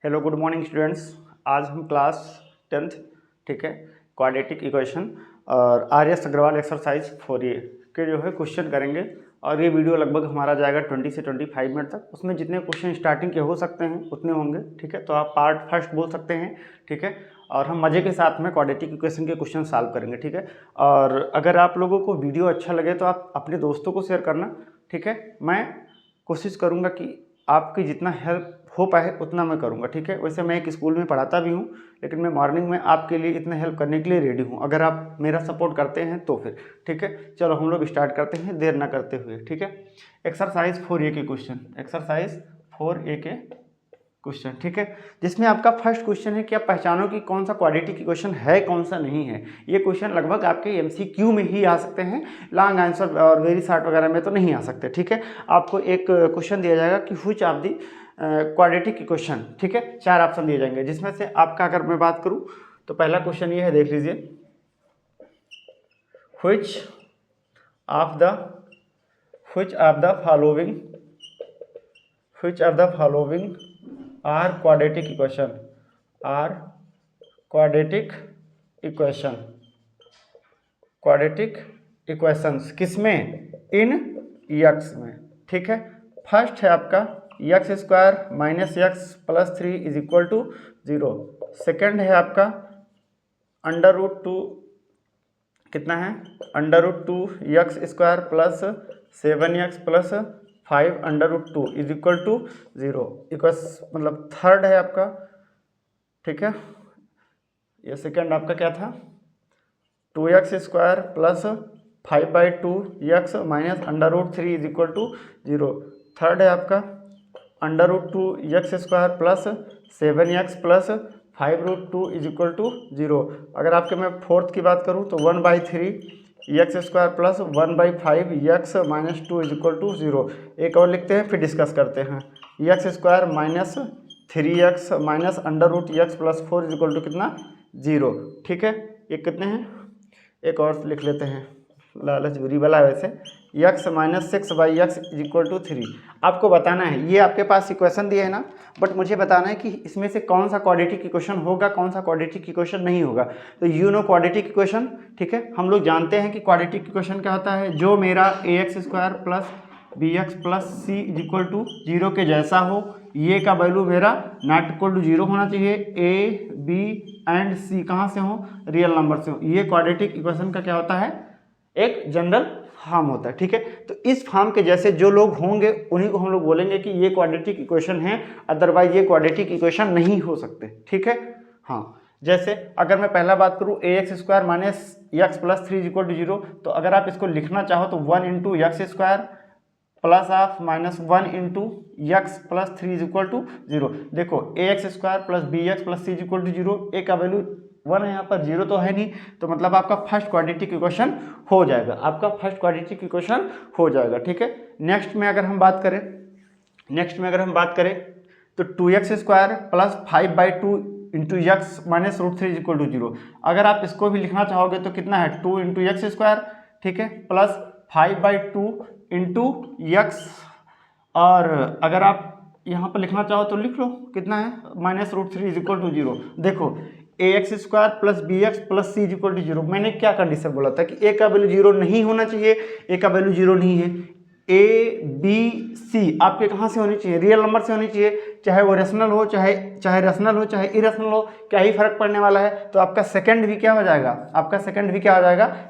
Hello good morning students. आज हम class 10th ठीक है क्वाड्रेटिक इक्वेशन और R S Aggarwal exercise 4A के जो है क्वेश्चन करेंगे। और ये वीडियो लगभग हमारा जाएगा 20 से 25 मिनट तक। उसमें जितने क्वेश्चन स्टार्टिंग के हो सकते हैं उतने होंगे, ठीक है। तो आप पार्ट फर्स्ट बोल सकते हैं, ठीक है। और हम मज़े के साथ में क्वाड्रेटिक इक्वेशन के क्वेश्चन सॉल्व करेंगे, ठीक है। और अगर आप लोगों को वीडियो अच्छा लगे तो आप अपने दोस्तों को शेयर करना, ठीक है। मैं कोशिश करूँगा कि आपकी जितना हेल्प हो पाए उतना मैं करूँगा, ठीक है। वैसे मैं एक स्कूल में पढ़ाता भी हूँ, लेकिन मैं मॉर्निंग में आपके लिए इतना हेल्प करने के लिए रेडी हूँ, अगर आप मेरा सपोर्ट करते हैं तो फिर, ठीक है। चलो हम लोग स्टार्ट करते हैं देर ना करते हुए, ठीक है। एक्सरसाइज 4A के क्वेश्चन, एक्सरसाइज 4A के क्वेश्चन, ठीक है। जिसमें आपका फर्स्ट क्वेश्चन है कि आप पहचानो कि कौन सा क्वाड्रेटिक इक्वेशन है, कौन सा नहीं है। ये क्वेश्चन लगभग आपके MCQ में ही आ सकते हैं, लॉन्ग आंसर और वेरी शॉर्ट वगैरह में तो नहीं आ सकते, ठीक है। आपको एक क्वेश्चन दिया जाएगा कि which of the quadratic equation, ठीक है। 4 ऑप्शन दिए जाएंगे, जिसमें से आपका अगर मैं बात करूं तो पहला क्वेश्चन ये है, देख लीजिए। Which of the following are quadratic equations किसमें, इन यक्स में, ठीक है। फर्स्ट है आपका x square minus x plus 3 is equal to 0। Second है आपका अंडर रूट 2 कितना है, under root 2 x square plus 7x plus 5 under root 2 is equal to 0। मतलब थर्ड है आपका, ठीक है। ये सेकेंड आपका क्या था, 2x square plus 5/2 x minus under root 3 is equal to 0। Third है आपका under root 2 x square plus 7x plus 5√2 is equal to 0। अगर आपके मैं फोर्थ की बात करूँ तो 1/3 x square plus 1/5 x minus 2 is equal to 0। एक और लिखते हैं फिर डिस्कस करते हैं। X square minus 3x minus under root x plus 4 is equal to कितना, 0, ठीक है। ये कितने हैं, एक और लिख लेते हैं, लालच बुरी वाला है वैसे। X minus 6/x is equal to 3। आपको बताना है, ये आपके पास इक्वेशन दिए है ना, बट मुझे बताना है कि इसमें से कौन सा क्वाड्रेटिक इक्वेशन होगा, कौन सा क्वाड्रेटिक इक्वेशन नहीं होगा। तो यू नो क्वाड्रेटिक इक्वेशन, ठीक है। हम लोग जानते हैं कि क्वाड्रेटिक इक्वेशन क्या होता है, जो मेरा ax square plus bx plus c is equal to 0 के जैसा हो। ये का वैल्यू मेरा नॉट इक्वल टू 0 होना चाहिए। a b एंड c कहाँ से हो, रियल नंबर से हो। ये क्वाड्रेटिक इक्वेशन का क्या होता है, एक जनरल फॉर्म होता है, ठीक है। तो इस फॉर्म के जैसे जो लोग होंगे उन्हीं को हम लोग बोलेंगे कि ये क्वाड्रेटिक इक्वेशन है, अदरवाइज ये क्वाड्रेटिक इक्वेशन नहीं हो सकते, ठीक है। हाँ, जैसे अगर मैं पहला बात करूँ ax square minus x plus 3 equal to 0, तो अगर आप इसको लिखना चाहो तो 1 into x square plus of minus 1 into x plus 3 is equal to 0। देखो ax square plus bx plus c is equal to 0, a का वैल्यू 1 है, यहाँ पर 0 तो है नहीं, तो मतलब आपका फर्स्ट क्वाड्रेटिक इक्वेशन हो जाएगा, ठीक है। नेक्स्ट में अगर हम बात करें तो 2x square plus 5/2 into x minus root 3 is equal to 0। अगर आप इसको भी लिखना चाहोगे तो कितना है, 2 इंटू यक्स स्क्वायर, ठीक है, प्लस 5/2 इंटू यक्स। और अगर आप यहाँ पर लिखना चाहो तो लिख लो, कितना है, minus root 3 is equal to 0। देखो ax square plus bx plus c is equal to 0, मैंने क्या कंडीशन बोला था कि a का वैल्यू 0 नहीं होना चाहिए, a का वैल्यू 0 नहीं है। a b c आपके कहाँ से होनी चाहिए, रियल नंबर से होनी चाहिए, चाहे वो रेशनल हो, चाहे रेशनल हो, चाहे इरेशनल हो, क्या ही फर्क पड़ने वाला है। तो आपका सेकंड भी क्या हो जाएगा,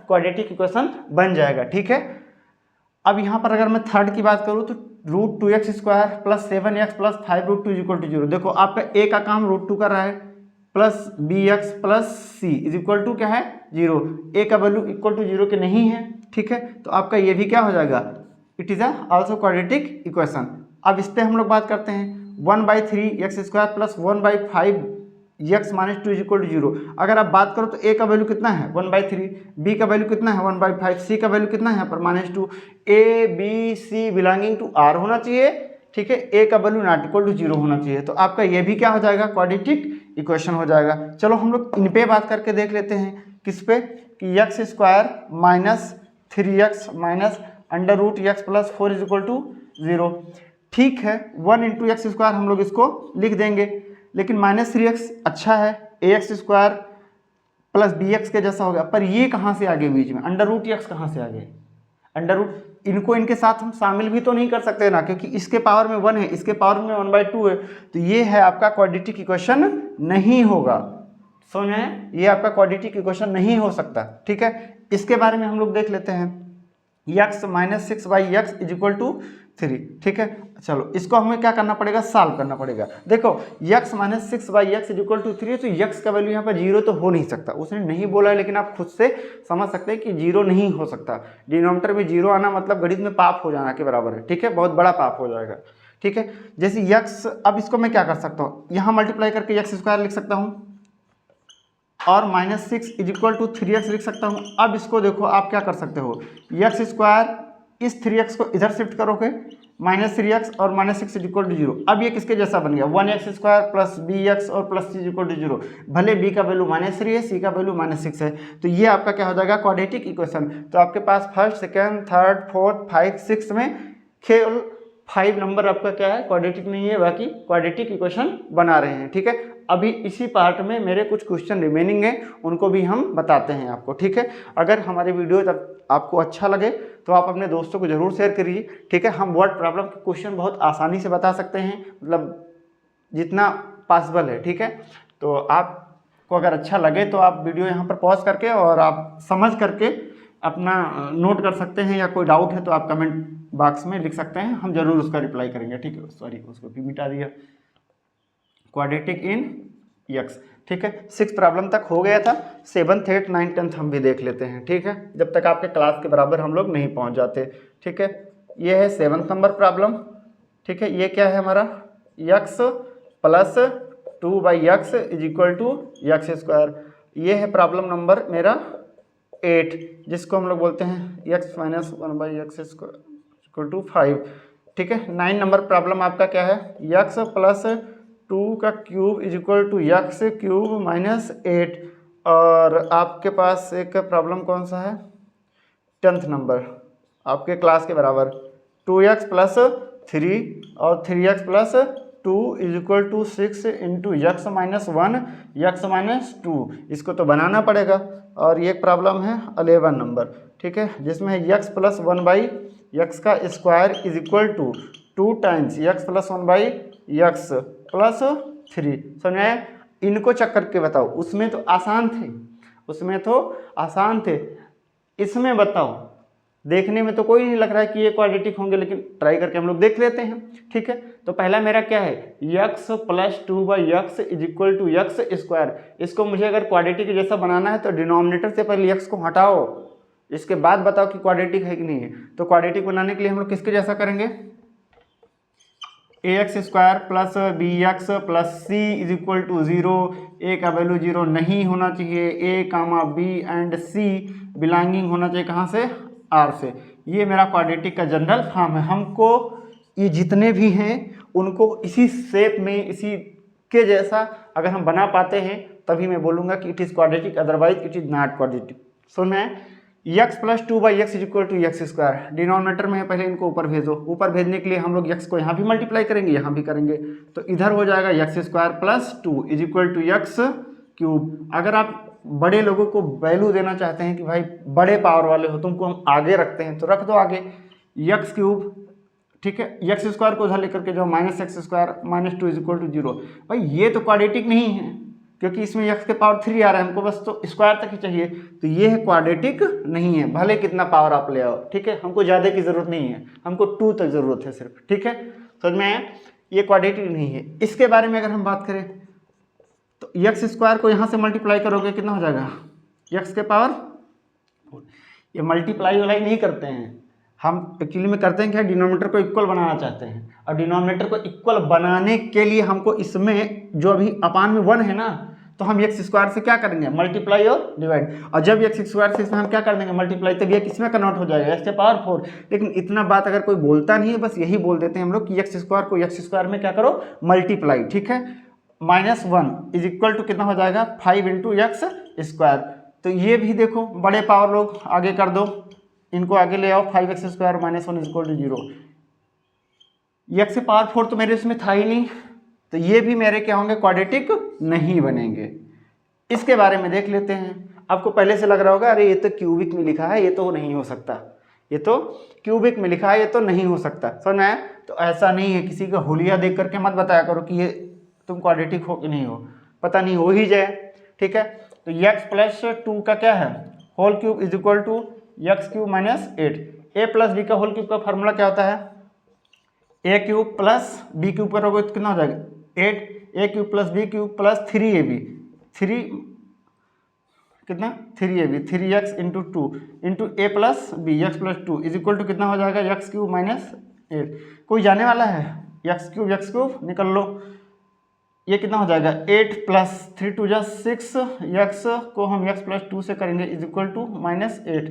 क्वाड्रेटिक इक्वेशन बन जाएगा, ठीक है। अब यहाँ पर अगर मैं थर्ड की बात करूँ तो root 2x square plus 7x plus 5√2 is equal to 0। देखो आपका a का काम रूट 2 कर रहा है, plus bx plus c is equal to क्या है, 0। a का वैल्यू इक्वल टू 0 के नहीं है, ठीक है। तो आपका ये भी क्या हो जाएगा, it is also quadratic equation. अब इस पर हम लोग बात करते हैं 1/3 x square plus 1/5 x minus 2 is equal to 0। अगर आप बात करो तो a का वैल्यू कितना है, 1/3, b का वैल्यू कितना है, 1/5, c का वैल्यू कितना है यहाँ पर -2। a b c belonging to r होना चाहिए, ठीक है। a का वैल्यू नॉट इक्वल टू 0 होना चाहिए। तो आपका ये भी क्या हो जाएगा, क्वाड्रेटिक इक्वेशन हो जाएगा। चलो हम लोग इन पे बात करके देख लेते हैं, किस पे, कि x square minus 3x minus under root x plus 4 is equal to 0, ठीक है। 1 इंटू एक्स स्क्वायर हम लोग इसको लिख देंगे, लेकिन -3x अच्छा है, ax² प्लस bx के जैसा हो गया, पर ये कहाँ से आ गए बीच में, √x कहाँ से आ गए, इनको इनके साथ हम शामिल भी तो नहीं कर सकते ना, क्योंकि इसके पावर में 1 है, इसके पावर में 1/2 है, तो ये है आपका क्वाड्रेटिक इक्वेशन नहीं होगा। समझ में, ये आपका क्वाड्रेटिक इक्वेशन नहीं हो सकता। ठीक है, इसके बारे में हम लोग देख लेते हैं, x - 6/x = 3। ठीक है, चलो इसको हमें क्या करना पड़ेगा, सॉल्व करना पड़ेगा। देखो x - 6/x = 3, तो x का वैल्यू यहाँ पर 0 तो हो नहीं सकता, उसने नहीं बोला है, लेकिन आप खुद से समझ सकते हैं कि 0 नहीं हो सकता। डिनोमिनेटर में 0 आना मतलब गणित में पाप हो जाना के बराबर है। ठीक है, बहुत बड़ा पाप हो जाएगा। ठीक है, जैसे x, अब इसको मैं क्या कर सकता हूँ, यहाँ मल्टीप्लाई करके x² लिख सकता हूँ और -6 = 3x लिख सकता हूँ। अब इसको देखो आप क्या कर सकते हो, x², इस 3x को इधर शिफ्ट करोगे, -3x और -6 = 0। अब ये किसके जैसा बन गया, 1x² प्लस bx और प्लस c = 0। भले b का वैल्यू -3 है, c का वैल्यू -6 है, तो ये आपका क्या हो जाएगा, क्वाड्रेटिक इक्वेशन। तो आपके पास फर्स्ट, सेकेंड, थर्ड, फोर्थ, 5, 6 में केवल 5 नंबर आपका क्या है, क्वाड्रेटिक नहीं है, बाकी क्वाड्रेटिक इक्वेशन बना रहे हैं। ठीक है, अभी इसी पार्ट में मेरे कुछ क्वेश्चन रिमेनिंग हैं, उनको भी हम बताते हैं आपको। ठीक है, अगर हमारे वीडियो तब आपको अच्छा लगे तो आप अपने दोस्तों को ज़रूर शेयर करिए। ठीक है, हम वर्ड प्रॉब्लम के क्वेश्चन बहुत आसानी से बता सकते हैं, मतलब जितना पॉसिबल है। ठीक है, तो आपको अगर अच्छा लगे तो आप वीडियो यहाँ पर पॉज करके और आप समझ करके अपना नोट कर सकते हैं, या कोई डाउट है तो आप कमेंट बॉक्स में लिख सकते हैं, हम जरूर उसका रिप्लाई करेंगे। ठीक है, सॉरी उसको भी मिटा दिया, क्वाड्रेटिक इन x। ठीक है, 6 प्रॉब्लम तक हो गया था, 7th, 8th, 9th, 10th हम भी देख लेते हैं। ठीक है, जब तक आपके क्लास के बराबर हम लोग नहीं पहुंच जाते। ठीक है, ये है 7th नंबर प्रॉब्लम। ठीक है, ये क्या है हमारा, x + 2/x = x²। ये है प्रॉब्लम नंबर मेरा 8, जिसको हम लोग बोलते हैं x - 1/x² = 5। ठीक है, 9 नंबर प्रॉब्लम आपका क्या है, x + 2³ = x³ - 8। और आपके पास एक प्रॉब्लम कौन सा है, 10th नंबर आपके क्लास के बराबर, 2x + 3 और 3x + 2 = 6 × x - 1 x - 2। इसको तो बनाना पड़ेगा। और ये प्रॉब्लम है 11 नंबर। ठीक है, जिसमें x + 1/x² = 2 times x + 1/x + 3। समझ आया, इनको चेक करके बताओ, उसमें तो आसान थे, उसमें तो आसान थे, इसमें बताओ, देखने में तो कोई नहीं लग रहा है कि ये क्वाड्रेटिक होंगे, लेकिन ट्राई करके हम लोग देख लेते हैं। ठीक है, तो पहला मेरा क्या है, x + 2/x = x²। इसको मुझे अगर क्वाड्रेटिक जैसा बनाना है तो डिनोमिनेटर से पहले x को हटाओ, इसके बाद बताओ कि क्वाड्रेटिक है कि नहीं है। तो क्वाड्रेटिक बनाने के लिए हम लोग किसके जैसा करेंगे, ax² plus bx plus c = 0। a का वैल्यू 0 नहीं होना चाहिए, a, b and c belonging होना चाहिए कहाँ से, r से। ये मेरा क्वाड्रेटिक का जनरल फॉर्म है। हमको ये जितने भी हैं उनको इसी शेप में, इसी के जैसा अगर हम बना पाते हैं तभी मैं बोलूँगा कि it is quadratic, otherwise it is not quadratic. सुना है, x + 2/x = x²। डिनोमिनेटर में है, पहले इनको ऊपर भेजो। ऊपर भेजने के लिए हम लोग x को यहाँ भी मल्टीप्लाई करेंगे, यहाँ भी करेंगे, तो इधर हो जाएगा x² + 2 = x³। अगर आप बड़े लोगों को वैल्यू देना चाहते हैं कि भाई बड़े पावर वाले हो, तुमको हम आगे रखते हैं, तो रख दो आगे x³। ठीक है, x² को उधर लेकर के जाओ, -x² - 2 = 0। भाई ये तो क्वाड्रेटिक नहीं है, क्योंकि इसमें x के पावर 3 आ रहा है, हमको बस तो स्क्वायर तक ही चाहिए, तो ये है क्वाड्रेटिक नहीं है, भले कितना पावर आप ले आओ। ठीक है, हमको ज़्यादा की ज़रूरत नहीं है, हमको 2 तक ज़रूरत है सिर्फ। ठीक है, समझ में आया, ये क्वाड्रेटिक नहीं है। इसके बारे में अगर हम बात करें तो x² को यहाँ से मल्टीप्लाई करोगे, कितना हो जाएगा, x के पावर, ये मल्टीप्लाई वाला ही नहीं करते हैं हम, एक्चुअली में करते हैं क्या, डिनोमिनेटर को इक्वल बनाना चाहते हैं, और डिनोमिनेटर को इक्वल बनाने के लिए हमको इसमें जो अभी अपान में 1 है ना, तो हम x² से क्या करेंगे, मल्टीप्लाई और डिवाइड, और जब x² से इसमें हम क्या कर देंगे, मल्टीप्लाई, तब ये किसमें कन्वर्ट हो जाएगा, x के पावर 4। लेकिन इतना बात अगर कोई बोलता नहीं है, बस यही बोल देते हैं हम लोग कि x² को x² में क्या करो, मल्टीप्लाई। ठीक है, -1 = कितना हो जाएगा, 5 × x²। तो ये भी देखो, बड़े पावर लोग आगे कर दो, इनको आगे ले आओ, 5x² - 1 = 0। x के पावर 4 तो मेरे इसमें था ही नहीं, तो ये भी मेरे क्या होंगे, क्वाड्रेटिक नहीं बनेंगे। इसके बारे में देख लेते हैं। आपको पहले से लग रहा होगा अरे ये तो क्यूबिक में लिखा है, ये तो नहीं हो सकता, ये तो क्यूबिक में लिखा है, ये तो नहीं हो सकता। समझ में आया? तो ऐसा नहीं है, किसी का हुलिया देख करके मत बताया करो कि ये तुम क्वाड्रेटिक हो कि नहीं हो, पता नहीं हो ही जाए। ठीक है, तो x प्लस 2 का क्या है, whole cube is equal to x cube minus 8। A plus b का होल क्यूब का फार्मूला क्या होता है, a cube plus b cube करोगे तो कितना हो जाएगा 8, a cube plus b cube plus 3ab, 3 कितना 3ab, 3x into 2 into a plus b x plus 2 is equal to कितना हो जाएगा एक्स क्यूब माइनस 8। कोई जाने वाला है, एक्स क्यूब निकल लो, ये कितना हो जाएगा 8 प्लस 3 2 जा 6, एक्स को हम x प्लस 2 से करेंगे इज इक्वल टू माइनस 8।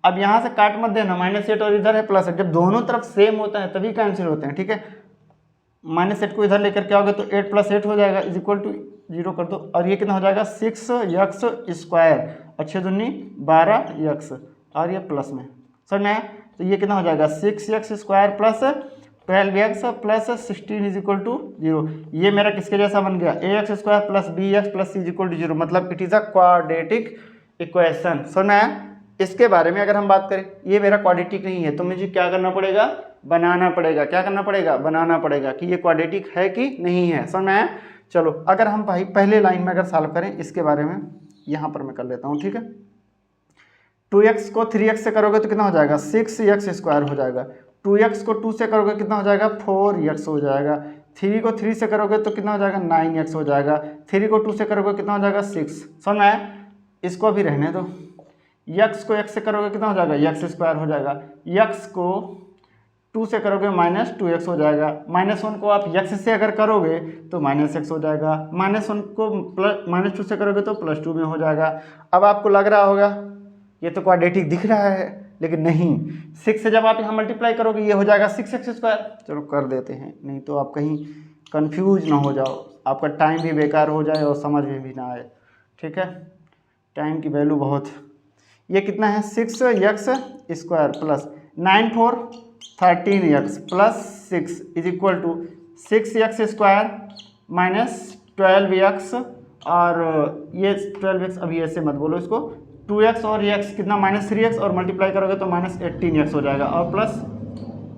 अब यहाँ से काट मत देना, -8 और इधर है +8, जब दोनों तरफ सेम होता है तभी कैंसिल होते हैं। ठीक है, -8 को इधर लेकर के आओगे तो 8 + 8 हो जाएगा इज इक्वल टू 0 कर दो, और ये कितना हो जाएगा 6x², और 6 दूनी 12x, और ये प्लस में। समझ में आया? तो ये कितना हो जाएगा 6x² plus 12x plus 16 is equal to 0। ये मेरा किसके जैसा बन गया, ax² plus bx plus c is equal to 0, मतलब it is a quadratic equation. समझ में आया? इसके बारे में अगर हम बात करें, ये मेरा क्वाड्रेटिक नहीं है तो मुझे क्या करना पड़ेगा, बनाना पड़ेगा। क्या करना पड़ेगा, बनाना पड़ेगा कि ये क्वाड्रेटिक है कि नहीं है। समझ में आया? चलो अगर हम भाई पहले लाइन में अगर सॉल्व करें इसके बारे में, यहाँ पर मैं कर लेता हूँ। ठीक है, 2x को 3x से करोगे तो कितना हो जाएगा 6x² हो जाएगा, 2x को 2 से करोगे कितना हो जाएगा 4x हो जाएगा, 3 को 3 से करोगे तो कितना हो जाएगा 9x हो जाएगा, 3 को 2 से करोगे कितना हो जाएगा 6। समझ में आया? इसको अभी रहने दो। x को x से करोगे कितना हो जाएगा x² हो जाएगा, x को 2 से करोगे -2x हो जाएगा, -1 को आप x से अगर करोगे तो -x हो जाएगा, -1 को -2 से करोगे तो +2 में हो जाएगा। अब आपको लग रहा होगा ये तो क्वाड्रेटिक दिख रहा है, लेकिन नहीं, 6 से जब आप यहाँ मल्टीप्लाई करोगे ये हो जाएगा 6x²। चलो कर देते हैं, नहीं तो आप कहीं कंफ्यूज ना हो जाओ, आपका टाइम भी बेकार हो जाए और समझ में भी ना आए। ठीक है, टाइम की वैल्यू बहुत। ये कितना है 6x² plus 9 4 13x plus 6 is equal to 6x² minus 12x, और ये 12x अभी ऐसे मत बोलो इसको, 2x और ये x कितना -3x, और मल्टीप्लाई करोगे तो -18x हो जाएगा, और प्लस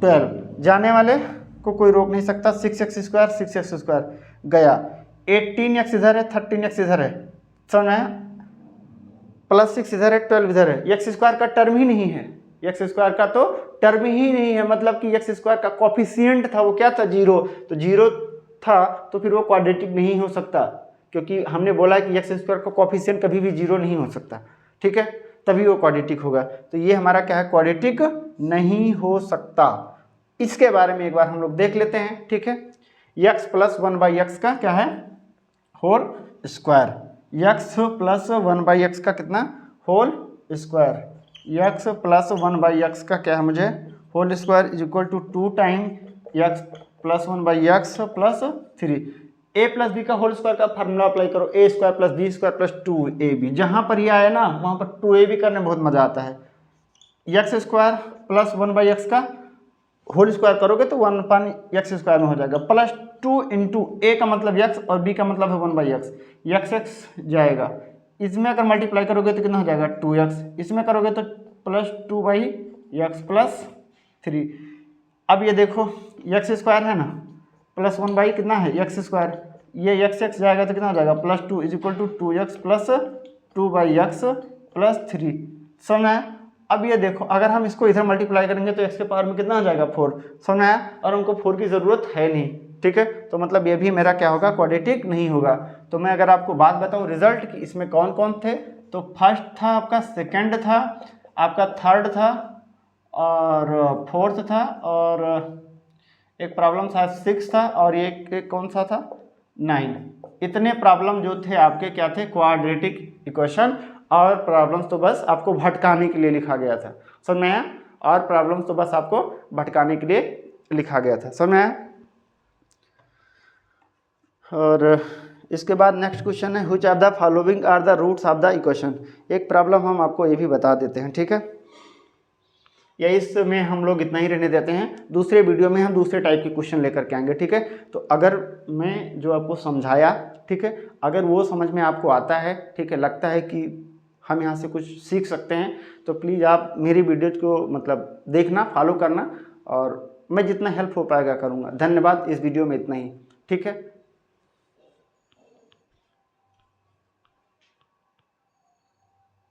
12। जाने वाले को कोई रोक नहीं सकता, 6x² गया, 18x इधर है 13x इधर है, समझ में आया? +6 इधर है 12 इधर है, x² का टर्म ही नहीं है, x² का तो टर्म ही नहीं है, मतलब कि x² का कोफिशिएंट था वो क्या था 0, तो 0 था तो फिर वो क्वाड्रेटिक नहीं हो सकता, क्योंकि हमने बोला कि x² का कोफिशिएंट कभी भी 0 नहीं हो सकता। ठीक है, तभी वो क्वाड्रेटिक होगा। तो ये हमारा क्या है, क्वाड्रेटिक नहीं हो सकता। इसके बारे में एक बार हम लोग देख लेते हैं। ठीक है, x प्लस 1/x का क्या है, whole square, x plus 1/x का कितना, whole square, x plus 1/x का क्या है मुझे, whole square is equal to 2 time x plus 1/x plus 3। a plus b का होल स्क्वायर का फार्मूला अप्लाई करो, a² plus b² plus 2ab, जहाँ पर ये आया ना वहाँ पर 2ab करने में बहुत मज़ा आता है। x² प्लस 1/x का होल स्क्वायर करोगे तो 1/x² में हो जाएगा, प्लस 2 इंटू a का मतलब x और b का मतलब है 1/x, x जाएगा, इसमें अगर मल्टीप्लाई करोगे तो कितना हो जाएगा 2x, इसमें करोगे तो प्लस 2/x प्लस 3। अब ये देखो x² है ना, प्लस 1 कितना है x², ये x जाएगा तो कितना हो जाएगा +2 is equal to 2x plus 2/x plus 3। समझ आया? अब ये देखो अगर हम इसको इधर मल्टीप्लाई करेंगे तो x के पावर में कितना आ जाएगा 4। समझ आया? और हमको 4 की ज़रूरत है नहीं। ठीक है, तो मतलब ये भी मेरा क्या होगा, क्वाड्रेटिक नहीं होगा। तो मैं अगर आपको बात बताऊं रिजल्ट कि इसमें कौन कौन थे, तो फर्स्ट था आपका, सेकंड था आपका, थर्ड था और फोर्थ था, और एक प्रॉब्लम था 6 था, और एक कौन सा था 9। इतने प्रॉब्लम जो थे आपके क्या थे, क्वाड्रेटिक इक्वेशन, और प्रॉब्लम्स तो बस आपको भटकाने के लिए लिखा गया था। समझ में आया? और प्रॉब्लम्स तो बस आपको भटकाने के लिए लिखा गया था। समझ में आया? और इसके बाद नेक्स्ट क्वेश्चन है, which of the following are the roots of the equation. एक प्रॉब्लम हम आपको ये भी बता देते हैं। ठीक है, या इसमें हम लोग इतना ही रहने देते हैं, दूसरे वीडियो में हम दूसरे टाइप के क्वेश्चन लेकर के आएंगे, ठीक है। तो अगर मैं जो आपको समझाया, ठीक है, अगर वो समझ में आपको आता है, ठीक है, लगता है कि हम यहाँ से कुछ सीख सकते हैं, तो प्लीज़ आप मेरी वीडियो को मतलब देखना, फॉलो करना, और मैं जितना हेल्प हो पाएगा करूँगा। धन्यवाद, इस वीडियो में इतना ही, ठीक है।